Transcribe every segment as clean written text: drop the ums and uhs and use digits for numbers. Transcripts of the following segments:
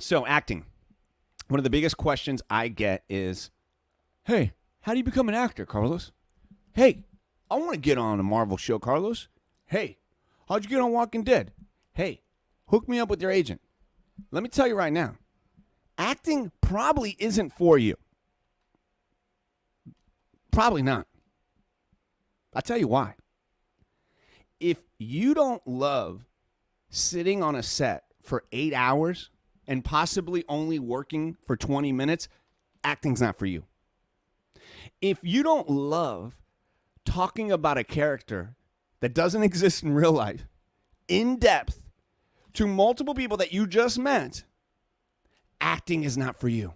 So acting. One of the biggest questions I get is, hey, how do you become an actor, Carlos? Hey, I want to get on a Marvel show, Carlos. Hey, how'd you get on Walking Dead? Hey, hook me up with your agent. Let me tell you right now, acting probably isn't for you. Probably not. I'll tell you why. If you don't love sitting on a set for 8 hours and possibly only working for 20 minutes, acting's not for you. If you don't love talking about a character that doesn't exist in real life, in depth, to multiple people that you just met, acting is not for you.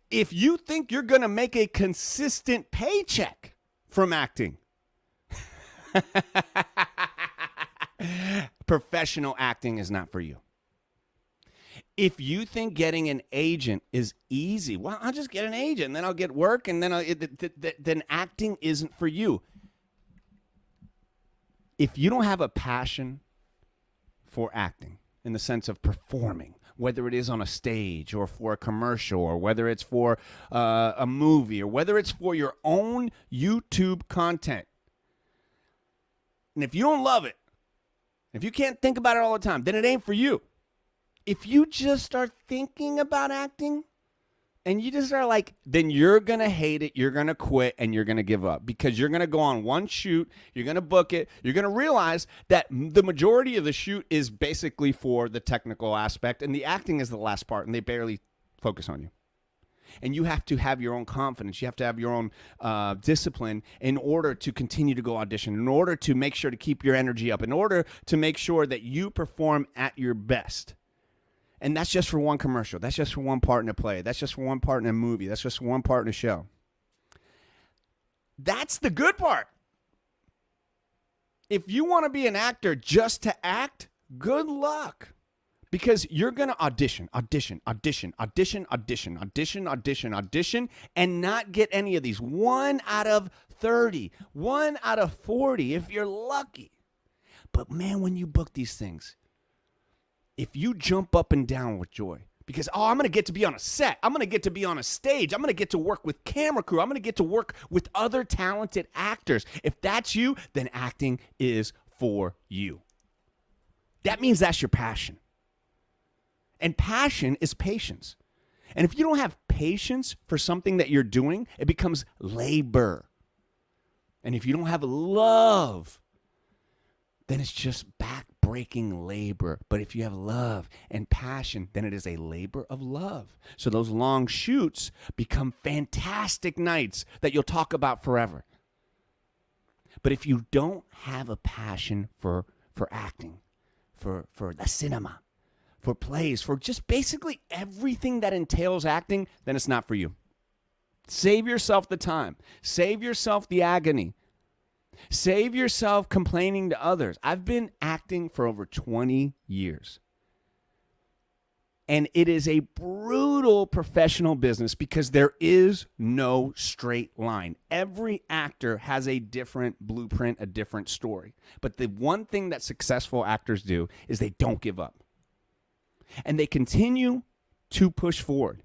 If you think you're going to make a consistent paycheck from acting, professional acting is not for you. If you think getting an agent is easy, well, I'll just get an agent, and then I'll get work, and then acting isn't for you. If you don't have a passion for acting in the sense of performing, whether it is on a stage or for a commercial or whether it's for a movie or whether it's for your own YouTube content, and if you don't love it, if you can't think about it all the time, then it ain't for you. If you just start thinking about acting and you just are like, then you're going to hate it, you're going to quit, and you're going to give up because you're going to go on one shoot, you're going to book it, you're going to realize that the majority of the shoot is basically for the technical aspect and the acting is the last part, and they barely focus on you. And you have to have your own confidence. You have to have your own discipline in order to continue to go audition, in order to make sure to keep your energy up, in order to make sure that you perform at your best. And that's just for one commercial. That's just for one part in a play. That's just for one part in a movie. That's just for one part in a show. That's the good part. If you want to be an actor just to act, good luck. Because you're going to audition, and not get any of these. 1 out of 30, 1 out of 40 if you're lucky. But man, when you book these things, if you jump up and down with joy, because, I'm going to get to be on a set. I'm going to get to be on a stage. I'm going to get to work with camera crew. I'm going to get to work with other talented actors. If that's you, then acting is for you. That means that's your passion. And passion is patience. And if you don't have patience for something that you're doing, it becomes labor. And if you don't have love, then it's just back-breaking labor. But if you have love and passion, then it is a labor of love. So those long shoots become fantastic nights that you'll talk about forever. But if you don't have a passion for acting, for the cinema, for plays, for just basically everything that entails acting, then it's not for you. Save yourself the time. Save yourself the agony. Save yourself complaining to others. I've been acting for over 20 years. And it is a brutal professional business because there is no straight line. Every actor has a different blueprint, a different story. But the one thing that successful actors do is they don't give up. And they continue to push forward.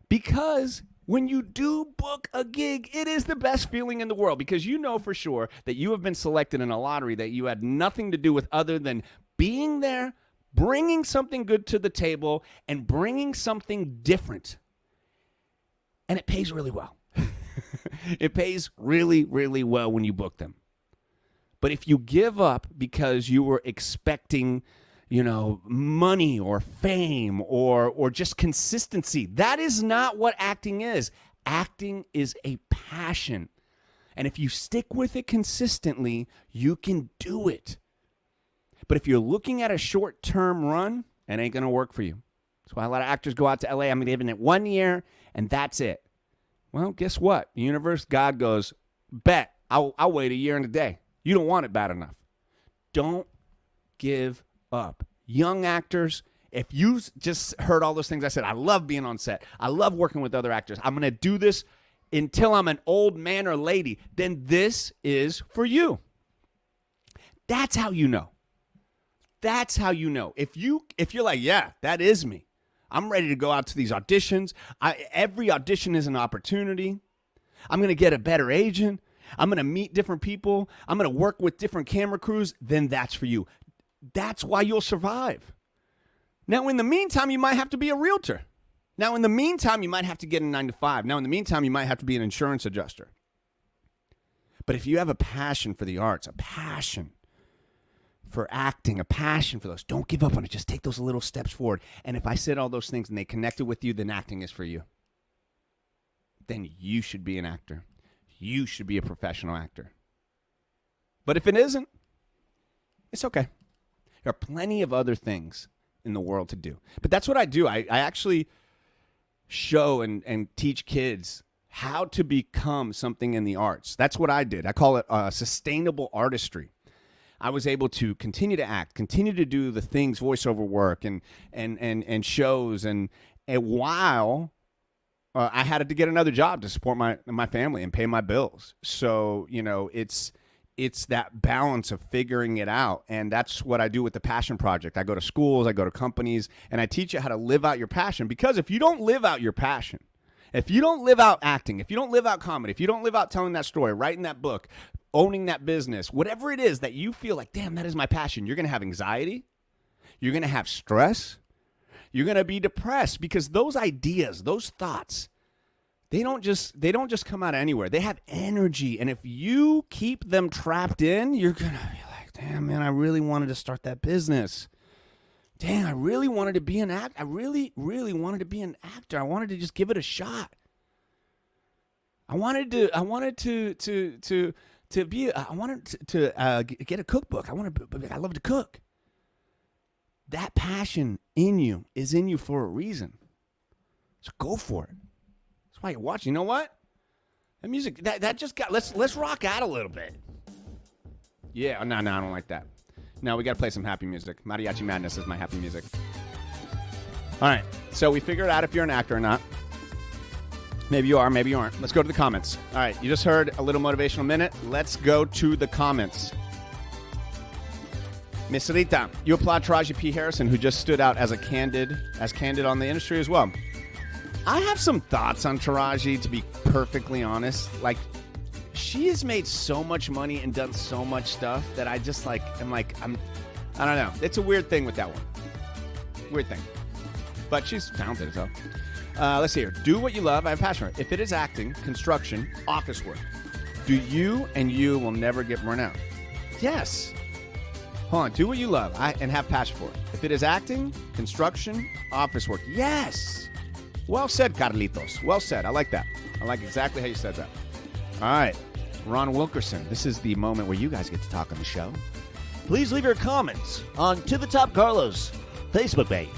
Because when you do book a gig, it is the best feeling in the world because you know for sure that you have been selected in a lottery that you had nothing to do with other than being there, bringing something good to the table, and bringing something different. And it pays really well. It pays really, really well when you book them. But if you give up because you were expecting money or fame or just consistency. That is not what acting is. Acting is a passion. And if you stick with it consistently, you can do it. But if you're looking at a short-term run, it ain't going to work for you. That's why a lot of actors go out to LA. I'm giving it 1 year, and that's it. Well, guess what? The universe, God goes, bet. I'll wait a year and a day. You don't want it bad enough. Don't give up. Young actors, if you just heard all those things I said, I love being on set. I love working with other actors. I'm going to do this until I'm an old man or lady. Then this is for you. That's how you know. That's how you know. If you're like, yeah, that is me. I'm ready to go out to these auditions. Every audition is an opportunity. I'm going to get a better agent. I'm going to meet different people. I'm going to work with different camera crews. Then that's for you. That's why you'll survive. Now, in the meantime, you might have to be a realtor. Now, in the meantime, you might have to get a 9-to-5. Now, in the meantime, you might have to be an insurance adjuster. But if you have a passion for the arts, a passion for acting, a passion for those, don't give up on it. Just take those little steps forward. And if I said all those things and they connected with you, then acting is for you. Then you should be an actor. You should be a professional actor. But if it isn't, it's okay. There are plenty of other things in the world to do. But that's what I do. I actually show and teach kids how to become something in the arts. That's what I did. I call it sustainable artistry. I was able to continue to act, continue to do the things, voiceover work and shows, and while I had to get another job to support my family and pay my bills. So, it's that balance of figuring it out. And that's what I do with the Passion Project. I go to schools, I go to companies, and I teach you how to live out your passion. Because if you don't live out your passion, if you don't live out acting, if you don't live out comedy, if you don't live out telling that story, writing that book, owning that business, whatever it is that you feel like, damn, that is my passion, you're going to have anxiety. You're going to have stress. You're going to be depressed because those ideas, those thoughts, they don't just come out of anywhere. They have energy. And if you keep them trapped in, you're going to be like, damn, man, I really wanted to start that business. Dang, I really wanted to be an actor. I really, really wanted to be an actor. I wanted to just give it a shot. I wanted to get a cookbook. I love to cook. That passion in you is in you for a reason. So go for it. That's why you're watching. You know what? That music, that just got, let's rock out a little bit. Yeah, no, I don't like that. No, we got to play some happy music. Mariachi Madness is my happy music. All right, so we figured out if you're an actor or not. Maybe you are, maybe you aren't. Let's go to the comments. All right, you just heard a little motivational minute. Let's go to the comments. Miss Rita, you applaud Taraji P. Harrison, who just stood out as candid on the industry as well. I have some thoughts on Taraji, to be perfectly honest. Like, she has made so much money and done so much stuff that I just I don't know. It's a weird thing with that one. Weird thing. But she's talented, so. Let's see here. Do what you love. I have passion for it. If it is acting, construction, office work, do you and you will never get burnt out? Yes. Hold on. Do what you love and have passion for it. If it is acting, construction, office work, yes. Well said, Carlitos. Well said. I like that. I like exactly how you said that. All right. Ron Wilkerson, this is the moment where you guys get to talk on the show. Please leave your comments on To The Top Carlos Facebook page,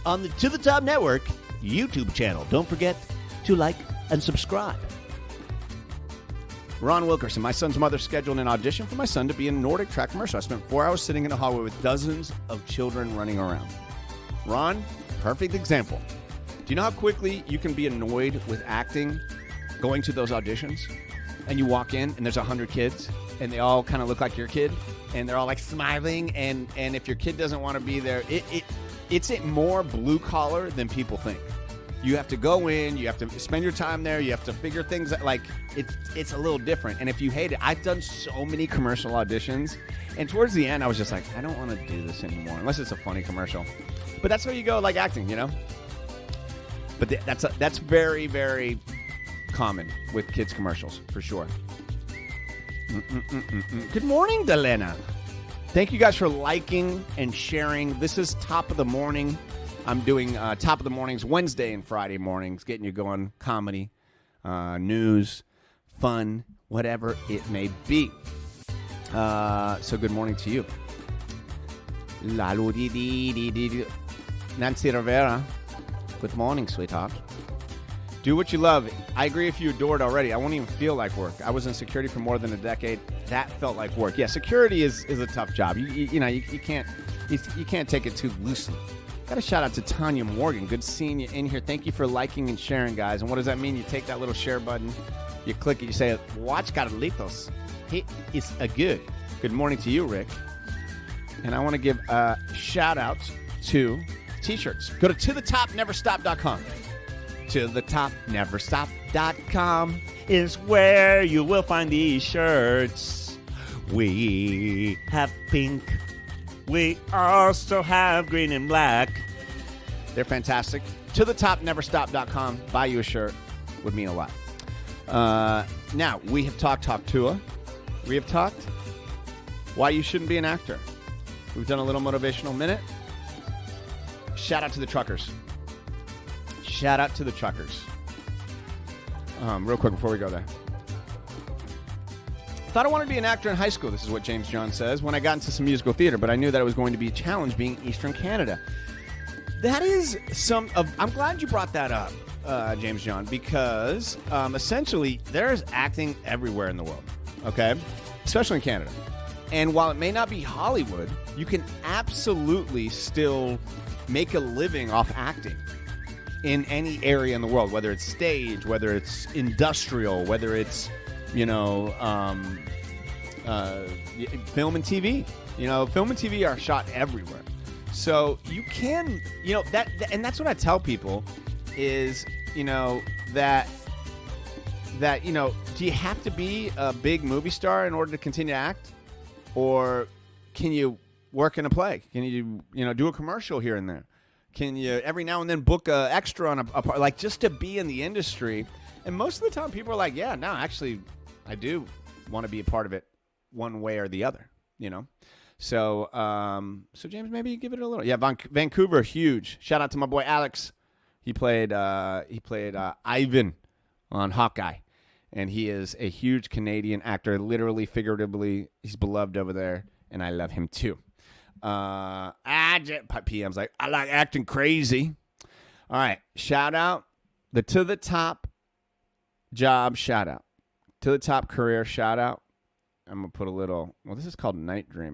on the To The Top Network YouTube channel. Don't forget to like and subscribe. Ron Wilkerson, my son's mother scheduled an audition for my son to be in a Nordic track commercial. I spent 4 hours sitting in a hallway with dozens of children running around. Ron, perfect example. Do you know how quickly you can be annoyed with acting going to those auditions? And you walk in and there's 100 kids and they all kind of look like your kid and they're all like smiling, and if your kid doesn't want to be there, it's more blue collar than people think. You have to go in, you have to spend your time there, you have to figure things out. Like, it's a little different. And if you hate it, I've done so many commercial auditions, and towards the end I was just like, I don't want to do this anymore unless it's a funny commercial. But that's where you go, like acting, you know. But that's very, very common with kids commercials for sure. Good morning, Delena. Thank you guys for liking and sharing. This is Top of the Morning. I'm doing Top of the Mornings Wednesday and Friday mornings, getting you going. Comedy, news, fun, whatever it may be. So good morning to you. Nancy Rivera. Good morning, sweetheart. Do what you love. I agree if you adore it already. I won't even feel like work. I was in security for more than a decade. That felt like work. Yeah, security is a tough job. You can't take it too loosely. Got a shout out to Tanya Morgan. Good seeing you in here. Thank you for liking and sharing, guys. And what does that mean? You take that little share button, you click it, you say, watch Carlitos. He is a good. Good morning to you, Rick. And I want to give a shout out to t-shirts. Go to tothetopneverstop.com. tothetopneverstop.com is where you will find these shirts. We have pink. We also have green and black. They're fantastic. tothetopneverstop.com. Buy you a shirt. Would mean a lot. Now, we have talked Tua. We have talked why you shouldn't be an actor. We've done a little motivational minute. Shout out to the truckers. Shout out to the truckers. Real quick before we go there. Thought I wanted to be an actor in high school. This is what James John says. When I got into some musical theater, but I knew that it was going to be a challenge being Eastern Canada. That is I'm glad you brought that up, James John, because essentially there's acting everywhere in the world, okay? Especially in Canada. And while it may not be Hollywood, you can absolutely still make a living off acting in any area in the world, whether it's stage, whether it's industrial, whether it's, film and TV. Film and TV are shot everywhere. So you can, and that's what I tell people is, that do you have to be a big movie star in order to continue to act? Or can you work in a play? Can you, do a commercial here and there? Can you every now and then book a extra on a part, like just to be in the industry? And most of the time people are like, yeah, no, actually I do want to be a part of it one way or the other, So, James, maybe you give it a little. Yeah, Vancouver, huge. Shout out to my boy Alex. He played Ivan on Hawkeye, and he is a huge Canadian actor. Literally, figuratively, he's beloved over there, and I love him too. PM's like, I like acting crazy. All right, shout out the To the Top job shout out, To the Top career shout out. I'm gonna put a little. Well, this is called Night Dream.